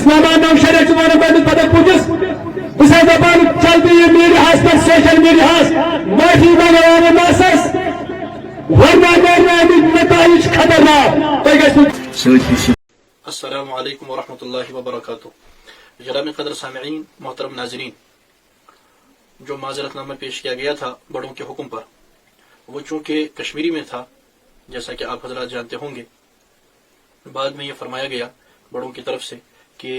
اسلام آباد نوشہر ون پتہ پوچھس بس دپان چلتی یہ میڈیاہس پہ سوشل میڈیاہس معافی منگوان نسس ورنہ نتائج خطرناک تھی گھو. السلام علیکم ورحمۃ اللہ وبرکاتہ. جناب قدر سامعین، محترم ناظرین، جو معذرت نامہ پیش کیا گیا تھا بڑوں کے حکم پر، وہ چونکہ کشمیری میں تھا جیسا کہ آپ حضرات جانتے ہوں گے. بعد میں یہ فرمایا گیا بڑوں کی طرف سے کہ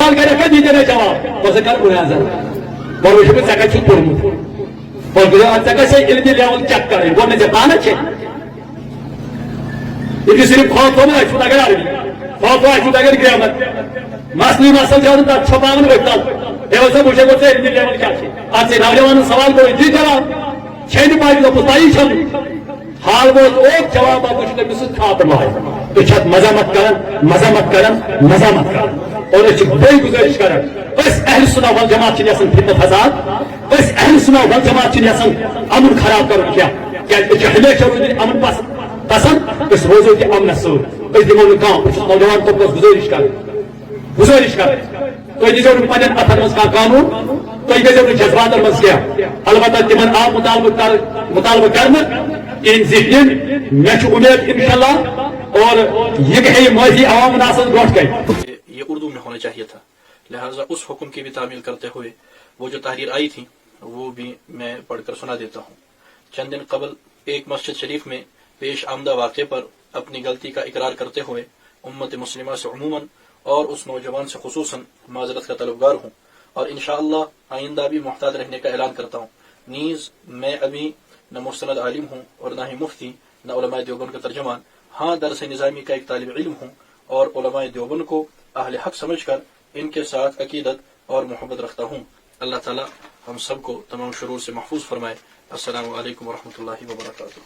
صرف مسئلہ مسل چھپاؤن ورتل یہ وچے گو لیول کیا نوجوان سوال کرو جی جناب چھن پائی دپس پائی چھ حال ووت اوت جواب وچ تمس کھاپ مائے تو چھت مذمت کرن اور بے گزارش کران اہل سنت والجماعت یسان فتنہ فساد اہل سنت والجماعت یسان امن خراب کرن کیا ہمیشہ روز امن پسند روزو تہ امنس ست دمو نوجوان طبقس گزارش کر تھی دیو پن اتن مز قانون تھی گزو جذبات مز کیا البتہ تمن آو مطالبہ کرنے ان ذہن مے امید انشاءاللہ اور یہ کہ معافی عوام ناسن برو کن. یہ اردو میں ہونا چاہیے تھا، لہٰذا اس حکم کی بھی تعمیل کرتے ہوئے وہ جو تحریر آئی تھی وہ بھی میں پڑھ کر سنا دیتا ہوں. چند دن قبل ایک مسجد شریف میں پیش آمدہ واقعے پر اپنی غلطی کا اقرار کرتے ہوئے امت مسلمہ سے عموماً اور اس نوجوان سے خصوصاً معذرت کا طلبگار ہوں، اور انشاءاللہ آئندہ بھی محتاط رہنے کا اعلان کرتا ہوں. نیز میں ابھی نہ مستند عالم ہوں اور نہ ہی مفتی، نہ علماء دیوبند کا ترجمان، ہاں درس نظامی کا ایک طالب علم ہوں، اور علماء دیوبند کو اہل حق سمجھ کر ان کے ساتھ عقیدت اور محبت رکھتا ہوں. اللہ تعالی ہم سب کو تمام شرور سے محفوظ فرمائے. السلام علیکم ورحمۃ اللہ وبرکاتہ.